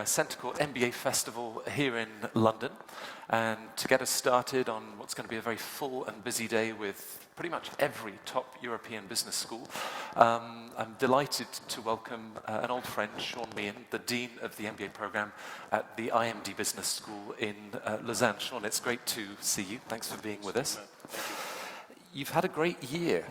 CentreCourt MBA Festival here in London. And to get us started on what's going to be a very full and busy day with pretty much every top European business school, I'm delighted to welcome an old friend, Seán Meehan, the Dean of the MBA program at the IMD Business School in Lausanne. Seán, it's great to see you. Thanks for being with us. You've had a great year.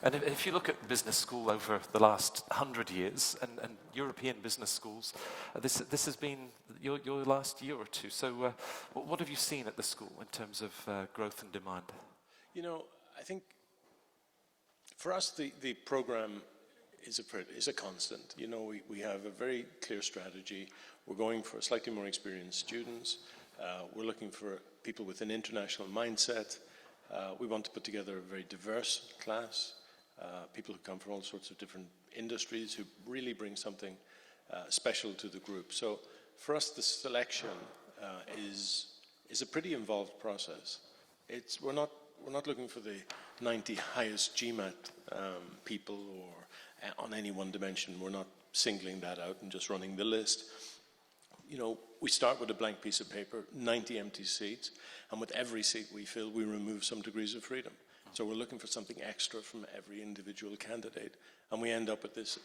And if you look at business school over the last 100 years, and European business schools, this has been your last year or two. So what have you seen at the school in terms of growth and demand? You know, I think for us the program is a constant. You know, we have a very clear strategy. We're going for slightly more experienced students. We're looking for people with an international mindset. We want to put together a very diverse class. People who come from all sorts of different industries who really bring something special to the group. So for us, the selection is a pretty involved process. We're not looking for the 90 highest GMAT people or on any one dimension. We're not singling that out and just running the list. You know, we start with a blank piece of paper, 90 empty seats, and with every seat we fill, we remove some degrees of freedom. So we're looking for something extra from every individual candidate. And we end up with this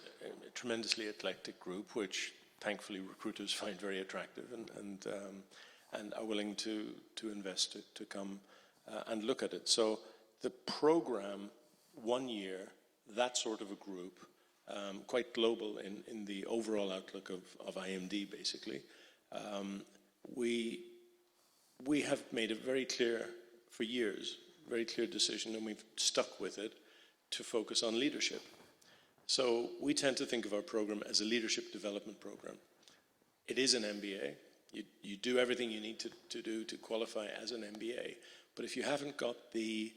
tremendously eclectic group, which thankfully recruiters find very attractive and are willing to invest to come and look at it. So the program, 1 year, that sort of a group, quite global in the overall outlook of IMD, basically. We have made it very clear for years, very clear decision, and we've stuck with it, to focus on leadership. So we tend to think of our program as a leadership development program. It is an MBA. You do everything you need to do to qualify as an MBA. But if you haven't got the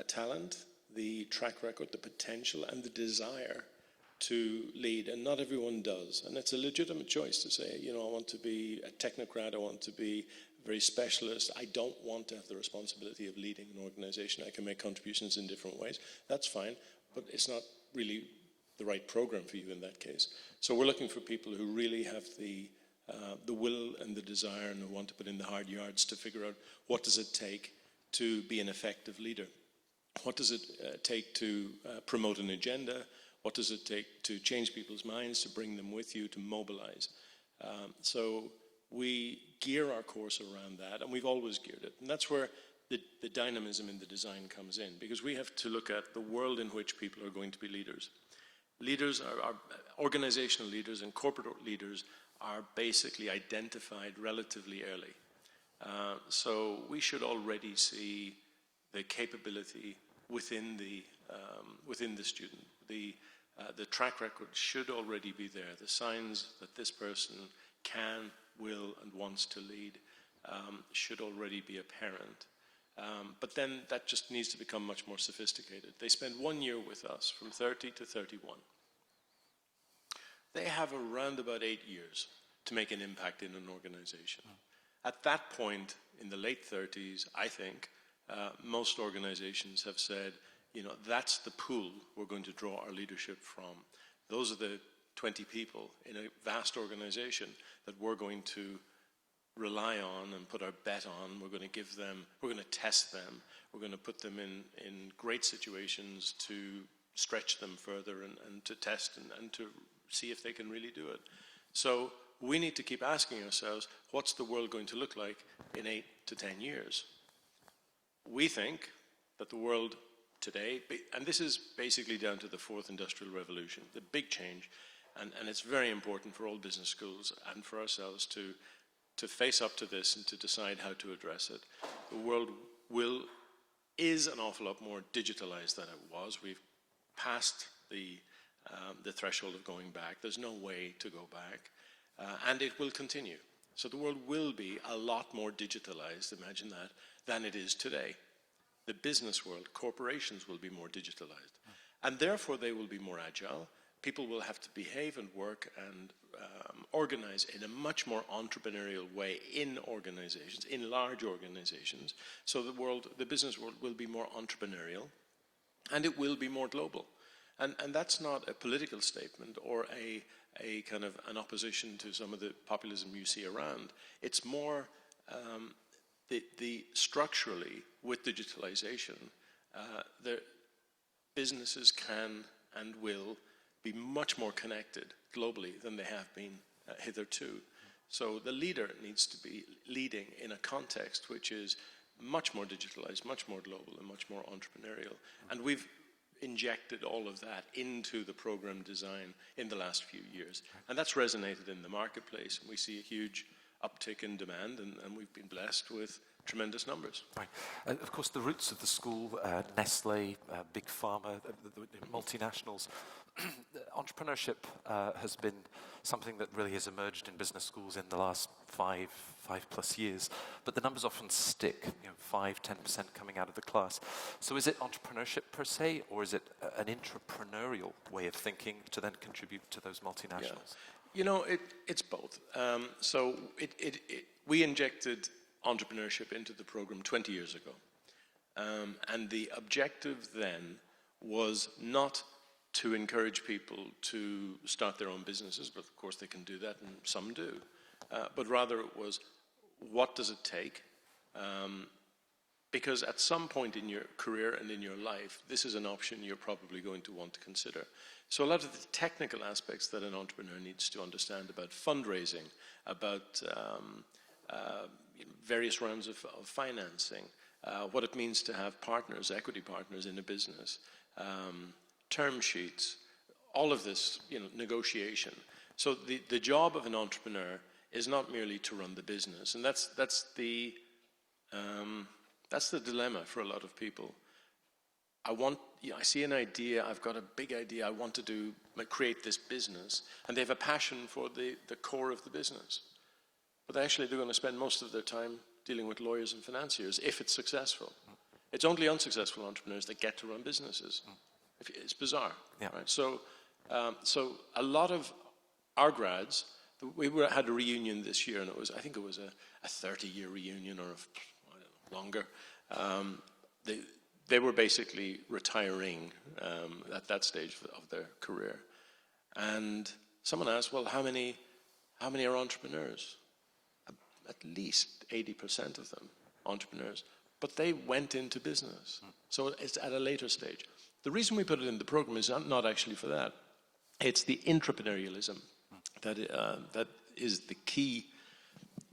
talent, the track record, the potential, and the desire to lead, and not everyone does, and it's a legitimate choice to say, you know, I want to be a technocrat, I want to be very specialist. I don't want to have the responsibility of leading an organization. I can make contributions in different ways. That's fine, but it's not really the right program for you in that case. So we're looking for people who really have the will and the desire and who want to put in the hard yards to figure out what does it take to be an effective leader. What does it take to promote an agenda? What does it take to change people's minds, to bring them with you, to mobilize? So we gear our course around that, and we've always geared it. And that's where the dynamism in the design comes in, because we have to look at the world in which people are going to be leaders. Leaders are organizational leaders, and corporate leaders are basically identified relatively early. So we should already see the capability within the student. The track record should already be there. The signs that this person can, will, and wants to lead should already be apparent. But then that just needs to become much more sophisticated. They spend 1 year with us, from 30 to 31. They have around about 8 years to make an impact in an organization. At that point, in the late 30s, I think, most organizations have said, you know, that's the pool we're going to draw our leadership from. Those are the 20 people in a vast organization that we're going to rely on and put our bet on. We're going to give them, we're going to test them, we're going to put them in great situations to stretch them further and to test and to see if they can really do it. So we need to keep asking ourselves, what's the world going to look like in 8 to 10 years? We think that the world today, and this is basically down to the fourth industrial revolution, the big change, and it's very important for all business schools and for ourselves to face up to this and to decide how to address it. The world is an awful lot more digitalized than it was. We've passed the threshold of going back. There's no way to go back, and it will continue. So the world will be a lot more digitalized, imagine that, than it is today. The business world, corporations will be more digitalized, and therefore they will be more agile. People will have to behave and work and organize in a much more entrepreneurial way in organizations, in large organizations. So the business world will be more entrepreneurial, and it will be more global. And that's not a political statement or a kind of an opposition to some of the populism you see around. It's more the structurally, with digitalization, the businesses can and will be much more connected globally than they have been hitherto. So the leader needs to be leading in a context which is much more digitalized, much more global, and much more entrepreneurial. And we've injected all of that into the program design in the last few years. And that's resonated in the marketplace. And we see a huge uptick in demand, and we've been blessed with tremendous numbers. Right. Of course, the roots of the school, Nestle, Big Pharma, the multinationals, entrepreneurship has been something that really has emerged in business schools in the last five plus years. But the numbers often stick, 5, 10% coming out of the class. So is it entrepreneurship per se, or is it an entrepreneurial way of thinking to then contribute to those multinationals? Yeah. It's both. So we injected entrepreneurship into the program 20 years ago. And the objective then was not to encourage people to start their own businesses, but of course they can do that, and some do. But rather it was, what does it take? Because at some point in your career and in your life, this is an option you're probably going to want to consider. So a lot of the technical aspects that an entrepreneur needs to understand about fundraising, about various rounds of financing, what it means to have partners, equity partners in a business, term sheets, all of this, negotiation. So the job of an entrepreneur is not merely to run the business, and that's the dilemma for a lot of people. I see an idea, I've got a big idea, I want to create this business, and they have a passion for the core of the business. But actually they're going to spend most of their time dealing with lawyers and financiers if it's successful. It's only unsuccessful entrepreneurs that get to run businesses. It's bizarre. Yeah. Right? So a lot of our grads, had a reunion this year, and I think it was a 30-year reunion, or longer. They were basically retiring at that stage of their career. And someone asked, well, how many are entrepreneurs? At least 80% of them entrepreneurs, but they went into business. So it's at a later stage. The reason we put it in the program is not actually for that. It's the entrepreneurialism that is the key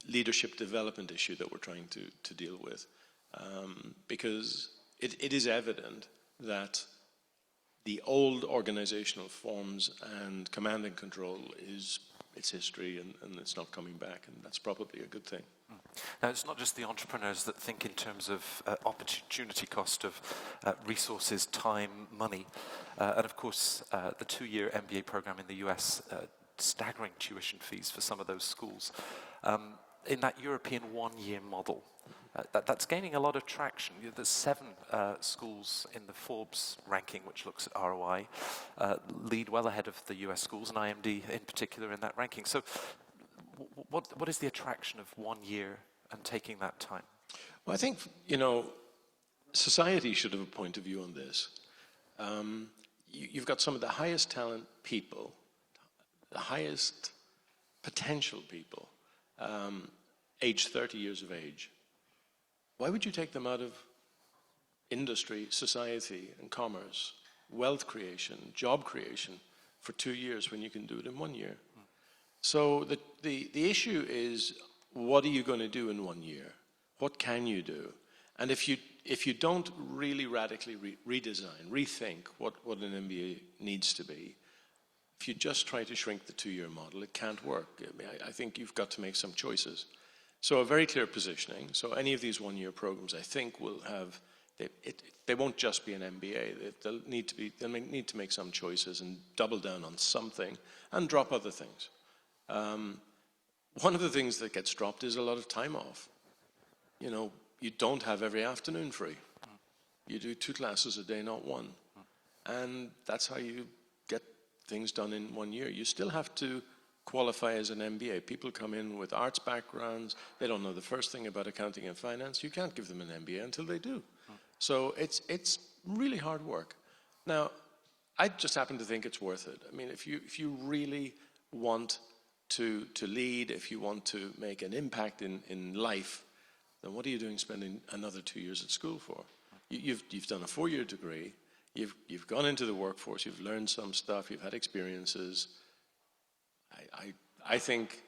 leadership development issue that we're trying to deal with. Because it is evident that the old organizational forms and command and control it's history, and it's not coming back, and that's probably a good thing. Now, it's not just the entrepreneurs that think in terms of opportunity cost of resources, time, money. And of course, the 2-year MBA program in the US, staggering tuition fees for some of those schools. In that European 1-year model, that's gaining a lot of traction. There's 7 schools in the Forbes ranking, which looks at ROI, lead well ahead of the US schools, and IMD in particular in that ranking. So what is the attraction of 1 year and taking that time? Well, I think, society should have a point of view on this. You've got some of the highest talent people, the highest potential people, age 30 years of age. Why would you take them out of industry, society, and commerce, wealth creation, job creation for 2 years when you can do it in 1 year? So the issue is, what are you going to do in 1 year? What can you do? And if you don't really radically redesign, rethink what an MBA needs to be, if you just try to shrink the 2-year model, it can't work. I think you've got to make some choices. So a very clear positioning. So any of these 1-year programs, I think, will have, they won't just be an MBA. They'll need to make some choices and double down on something and drop other things. One of the things that gets dropped is a lot of time off. You don't have every afternoon free. You do 2 classes a day, not 1. And that's how you get things done in 1 year. You still have to qualify as an MBA. People come in with arts backgrounds. They don't know the first thing about accounting and finance. You can't give them an MBA until they do. So it's really hard work. Now, I just happen to think it's worth it. I mean, if you really want to lead, if you want to make an impact in life, then what are you doing spending another 2 years at school for? You've done a 4-year degree, you've gone into the workforce, you've learned some stuff, you've had experiences. I think,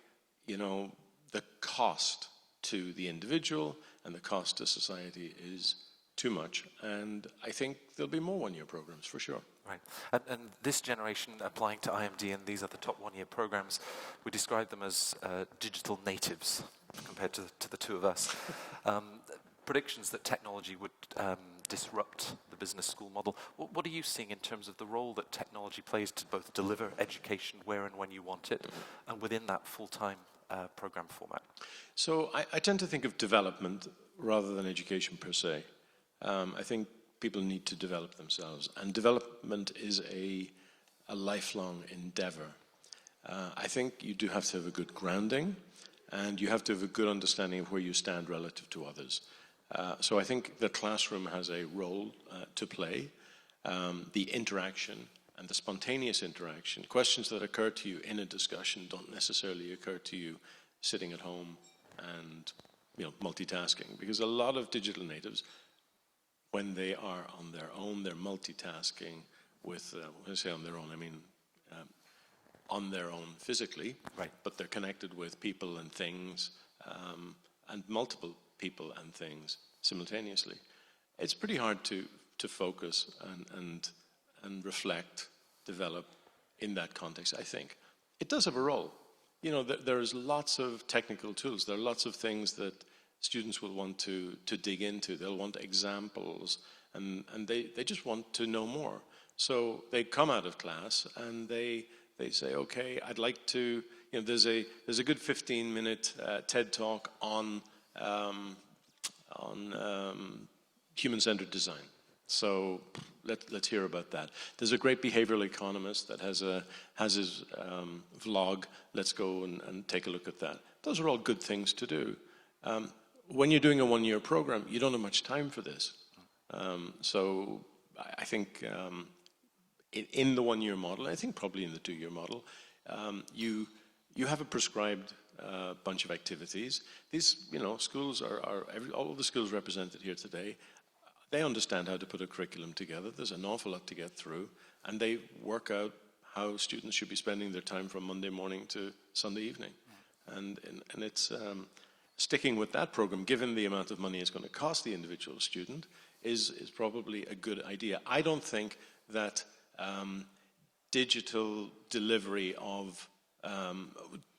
you know, the cost to the individual and the cost to society is too much, and I think there'll be more one-year programs for sure. Right, and this generation applying to IMD, and these are the top one-year programs, we describe them as digital natives compared to the two of us. Predictions that technology would disrupt the business school model. What are you seeing in terms of the role that technology plays to both deliver education where and when you want it, and within that full-time program format? So I tend to think of development rather than education per se. I think people need to develop themselves, and development is a lifelong endeavor. I think you do have to have a good grounding, and you have to have a good understanding of where you stand relative to others. So I think the classroom has a role to play. The interaction and the spontaneous interaction, questions that occur to you in a discussion don't necessarily occur to you sitting at home and, you know, multitasking, because a lot of digital natives, when they are on their own, they're multitasking with, when I say on their own, I mean on their own physically, right, but they're connected with people and things, and multiple people and things simultaneously. It's pretty hard to focus and reflect, develop in that context, I think. It does have a role. You know, there's lots of technical tools. There are lots of things that students will want to dig into. They'll want examples, and they just want to know more. So they come out of class and they say, okay, I'd like to, you know, there's a good 15-minute TED talk on human-centered design. So let's hear about that. There's a great behavioral economist that has his vlog. Let's go and take a look at that. Those are all good things to do. When you're doing a one-year program, you don't have much time for this. So I think in the one-year model, I think probably in the two-year model, you have a prescribed bunch of activities. These, you know, schools all of the schools represented here today, they understand how to put a curriculum together. There's an awful lot to get through, and they work out how students should be spending their time from Monday morning to Sunday evening. And it's sticking with that program, given the amount of money it's going to cost the individual student, is probably a good idea. I don't think that digital delivery of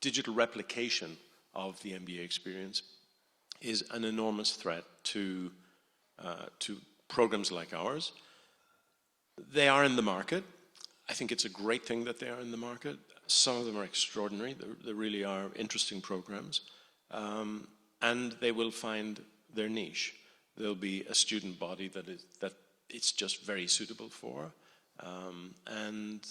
digital replication of the MBA experience is an enormous threat to programs like ours. They are in the market. I think it's a great thing that they are in the market. Some of them are extraordinary. They really are interesting programs. And they will find their niche. There'll be a student body that it's just very suitable for. And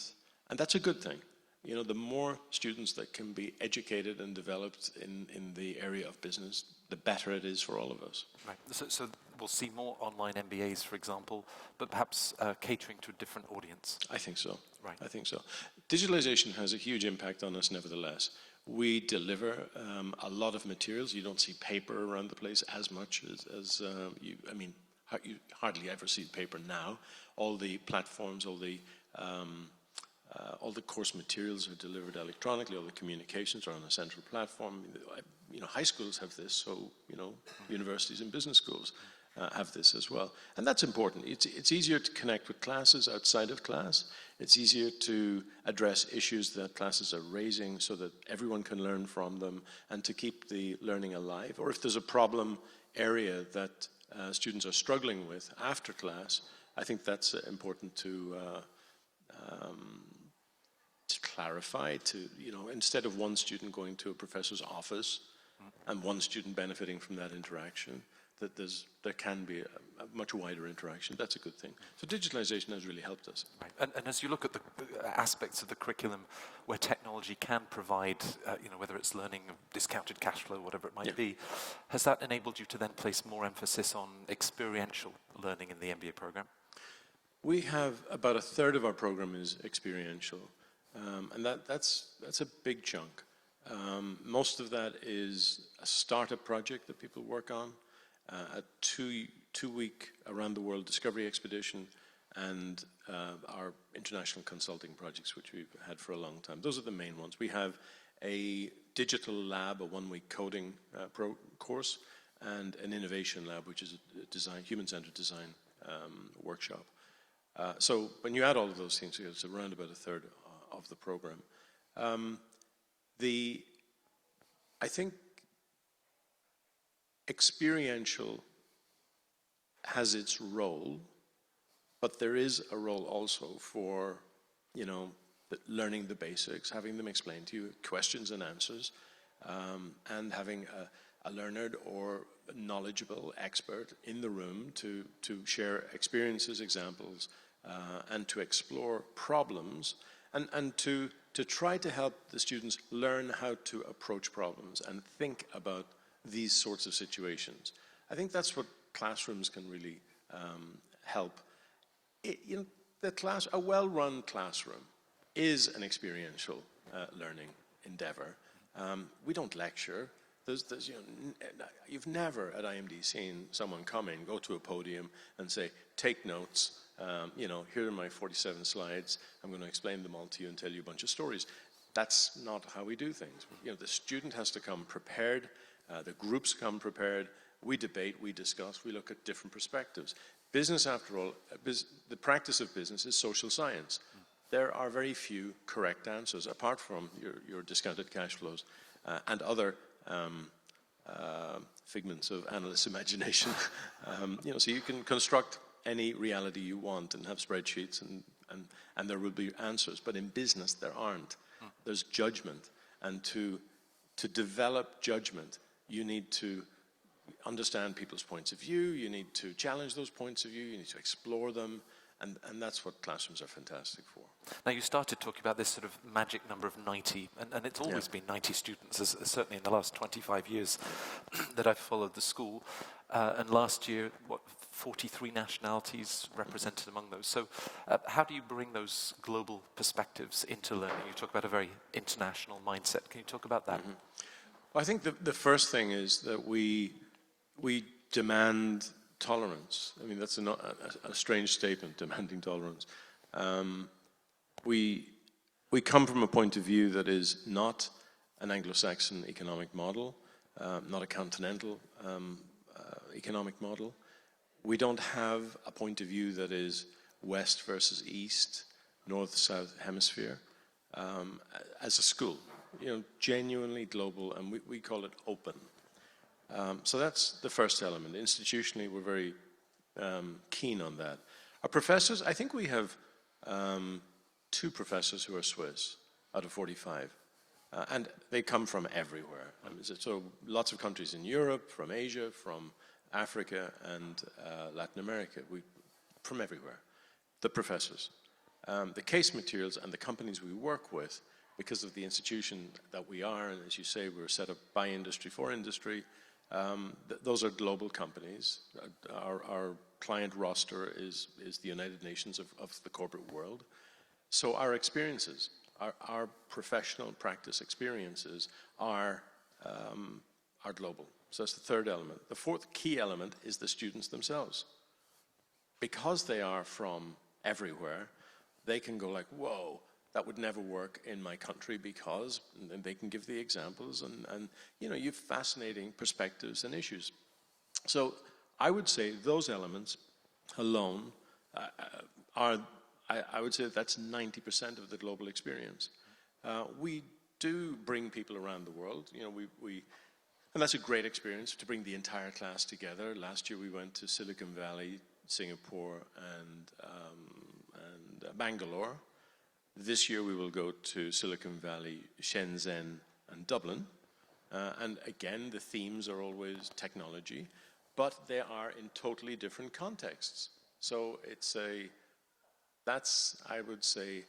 that's a good thing. You know, the more students that can be educated and developed in the area of business, the better it is for all of us. Right. So we'll see more online MBAs, for example, but perhaps catering to a different audience. I think so. Right. I think so. Digitalization has a huge impact on us, nevertheless. We deliver a lot of materials. You don't see paper around the place as much as you hardly ever see paper now. All the platforms, all the course materials are delivered electronically. All the communications are on a central platform. You know, high schools have this, so, you know, universities and business schools have this as well. And that's important. It's easier to connect with classes outside of class. It's easier to address issues that classes are raising so that everyone can learn from them, and to keep the learning alive. Or if there's a problem area that students are struggling with after class, I think that's important to clarify, you know, instead of one student going to a professor's office and one student benefiting from that interaction, that there can be a much wider interaction. That's a good thing. So digitalization has really helped us. Right. And as you look at the aspects of the curriculum where technology can provide, you know, whether it's learning discounted cash flow, whatever it might be, has that enabled you to then place more emphasis on experiential learning in the MBA program? We have about a third of our program is experiential, and that's a big chunk. Most of that is a startup project that people work on, a two-week around-the-world discovery expedition, and our international consulting projects, which we've had for a long time. Those are the main ones. We have a digital lab, a one-week coding course, and an innovation lab, which is a human-centered design workshop. So when you add all of those things together, it's around about a third of the program. I think experiential has its role, but there is a role also for, learning the basics, having them explained to you, questions and answers, and having a learned or knowledgeable expert in the room to share experiences, examples, and to explore problems, and to try to help the students learn how to approach problems and think about these sorts of situations. I think that's what classrooms can really help. A well-run classroom is an experiential learning endeavor. We don't lecture. You've never at IMD seen someone come in, go to a podium and say, take notes, here are my 47 slides, I'm going to explain them all to you and tell you a bunch of stories. That's not how we do things. The student has to come prepared, the groups come prepared, we debate, we discuss, we look at different perspectives. Business, after all, the practice of business is social science. There are very few correct answers, apart from your discounted cash flows and other figments of analysts' imagination. So you can construct any reality you want and have spreadsheets and there will be answers. But in business, there aren't. There's judgment. And to develop judgment, you need to understand people's points of view, you need to challenge those points of view, you need to explore them, and that's what classrooms are fantastic for. Now, you started talking about this sort of magic number of 90, and it's always been 90 students, certainly in the last 25 years that I've followed the school. And last year, 43 nationalities represented among those. So how do you bring those global perspectives into learning? You talk about a very international mindset. Can you talk about that? Well, I think the first thing is that we demand tolerance. I mean, that's a strange statement, demanding tolerance. We come from a point of view that is not an Anglo-Saxon economic model, not a continental economic model. We don't have a point of view that is West versus East, North-South hemisphere, as a school. Genuinely global, and we call it open. So that's the first element. Institutionally, we're very keen on that. Our professors, I think we have 2 professors who are Swiss out of 45. And they come from everywhere. So lots of countries in Europe, from Asia, from Africa, and Latin America. From everywhere. The professors. The case materials and the companies we work with, because of the institution that we are, and as you say, we're set up by industry for industry, those are global companies. Our client roster is the United Nations of the corporate world. So our experiences, our professional practice experiences are global. So that's the third element. The fourth key element is the students themselves. Because they are from everywhere, they can go like, whoa, that would never work in my country because, and they can give the examples, and you've fascinating perspectives and issues. So I would say those elements alone are, I would say that's 90% of the global experience. We do bring people around the world. And that's a great experience to bring the entire class together. Last year we went to Silicon Valley, Singapore, and Bangalore. This year we will go to Silicon Valley, Shenzhen, and Dublin. And again, the themes are always technology, but they are in totally different contexts. So I would say,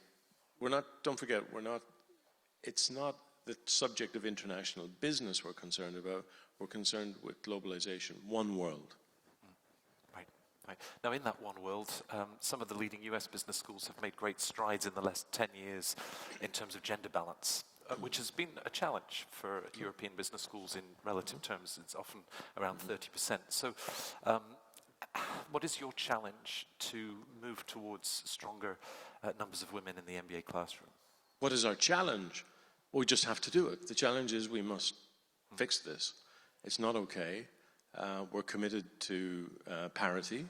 it's not the subject of international business we're concerned about. We're concerned with globalization, one world. Right. Right. Now, in that one world, some of the leading US business schools have made great strides in the last 10 years in terms of gender balance, which has been a challenge for European business schools in relative terms. It's often around 30%. So what is your challenge to move towards stronger numbers of women in the MBA classroom? What is our challenge? We just have to do it. The challenge is we must fix this. It's not okay. We're committed to parity,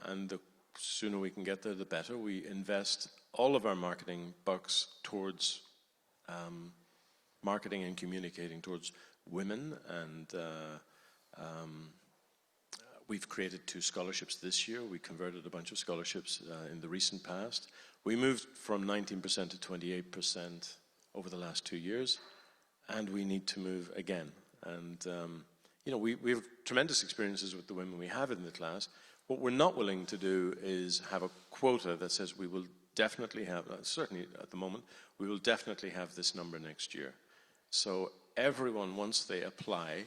and the sooner we can get there, the better. We invest all of our marketing bucks towards marketing and communicating towards women, and we've created 2 scholarships this year. We converted a bunch of scholarships in the recent past. We moved from 19% to 28% over the last 2 years, and we need to move again. And we have tremendous experiences with the women we have in the class. What we're not willing to do is have a quota that says we will definitely have, certainly at the moment, we will definitely have this number next year. So everyone, once they apply,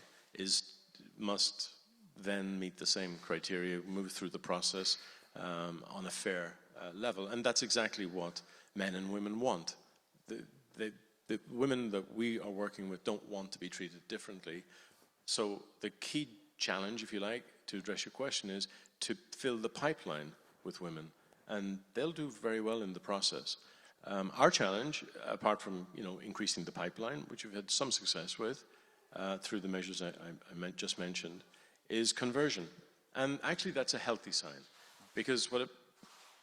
must then meet the same criteria, move through the process on a fair level. And that's exactly what men and women want. The women that we are working with don't want to be treated differently. So the key challenge, if you like, to address your question is to fill the pipeline with women. And they'll do very well in the process. Our challenge, apart from increasing the pipeline, which we've had some success with through the measures I just mentioned, is conversion. And actually that's a healthy sign. Because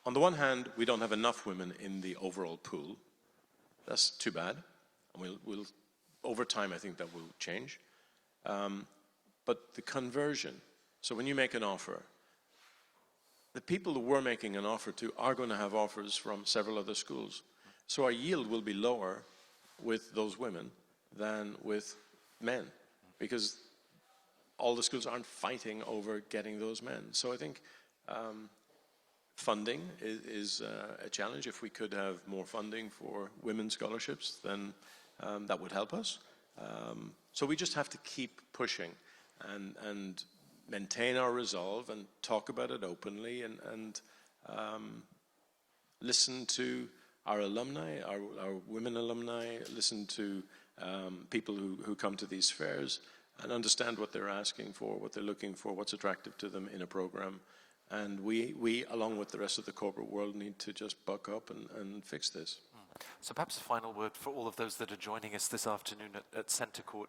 on the one hand, we don't have enough women in the overall pool. That's too bad. And we'll over time, I think that will change. But the conversion, so when you make an offer, the people that we're making an offer to are going to have offers from several other schools. So our yield will be lower with those women than with men, because all the schools aren't fighting over getting those men. So I think funding is a challenge. If we could have more funding for women's scholarships, then that would help us. So we just have to keep pushing and maintain our resolve and talk about it openly and listen to our alumni, our women alumni, listen to people who come to these fairs and understand what they're asking for, what they're looking for, what's attractive to them in a program. And we, along with the rest of the corporate world, need to just buck up and fix this. So perhaps a final word for all of those that are joining us this afternoon at CentreCourt.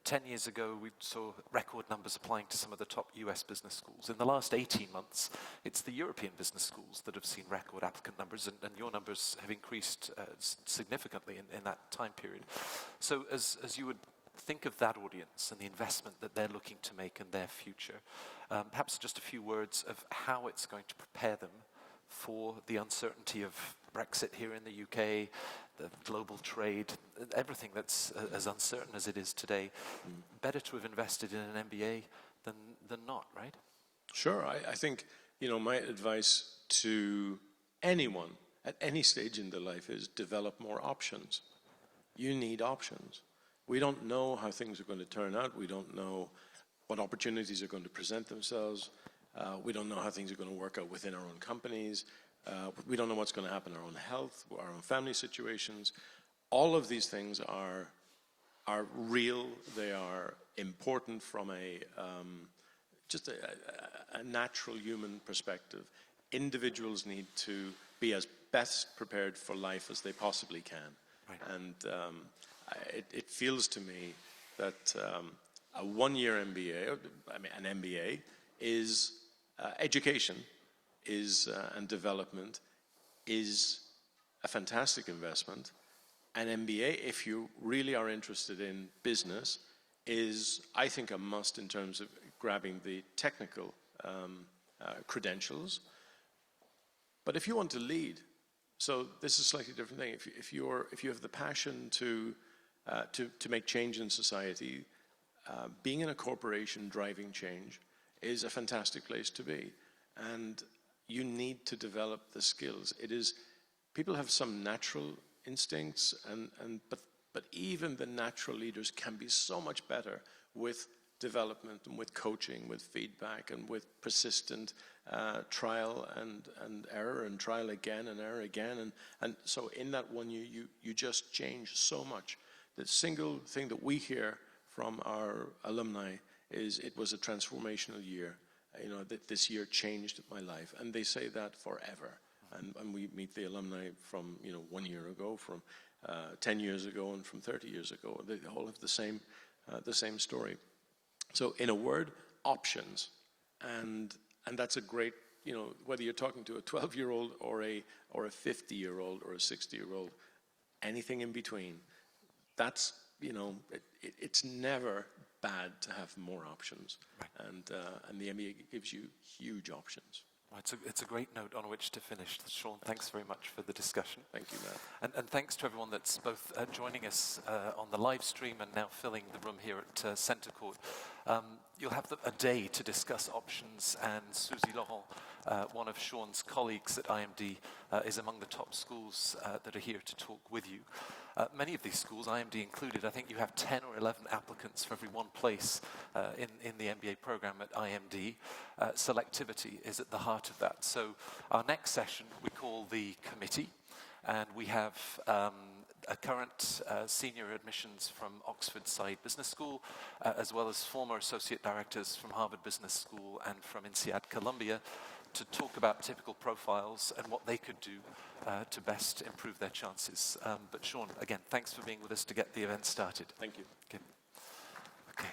10 years ago, we saw record numbers applying to some of the top US business schools. In the last 18 months, it's the European business schools that have seen record applicant numbers, and your numbers have increased significantly in that time period. So as you would think of that audience and the investment that they're looking to make in their future, perhaps just a few words of how it's going to prepare them for the uncertainty of Brexit here in the UK, the global trade, everything that's as uncertain as it is today. Better to have invested in an MBA than not, right? Sure. I think, my advice to anyone at any stage in their life is develop more options. You need options. We don't know how things are going to turn out. We don't know what opportunities are going to present themselves. We don't know how things are going to work out within our own companies. We don't know what's going to happen in our own health, our own family situations. All of these things are real. They are important from a natural human perspective. Individuals need to be as best prepared for life as they possibly can. Right. And it feels to me that a one-year MBA, an MBA, is education and development is a fantastic investment. An MBA, if you really are interested in business, is, I think, a must in terms of grabbing the technical credentials. But if you want to lead, so this is a slightly different thing. If you have the passion to make change in society, being in a corporation driving change is a fantastic place to be. And you need to develop the skills. People have some natural instincts, but even the natural leaders can be so much better with development and with coaching, with feedback and with persistent trial and error and trial again and error again. And so in that 1 year, you just change so much. The single thing that we hear from our alumni is it was a transformational year. That this year changed my life. And they say that forever. And we meet the alumni from 1 year ago, from 10 years ago, and from 30 years ago. They all have the same story. So in a word, options. And that's a great, whether you're talking to a 12-year-old or a 50-year-old or a 60-year-old, anything in between, that's, it's never bad to have more options. Right. And the MBA gives you huge options. Well, it's a great note on which to finish. Seán, thanks very much for the discussion. Thank you, Matt. And thanks to everyone that's both joining us on the live stream and now filling the room here at CentreCourt. You'll have a day to discuss options, and Suzy Laurent, one of Seán's colleagues at IMD, is among the top schools that are here to talk with you. Many of these schools, IMD included, I think you have 10 or 11 applicants for every one place in the MBA program at IMD. Selectivity is at the heart of that. So our next session we call the committee, and we have a current senior admissions from Oxford Saïd Business School, as well as former associate directors from Harvard Business School and from INSEAD Columbia, to talk about typical profiles and what they could do to best improve their chances. But Seán, again, thanks for being with us to get the event started. Thank you. Okay.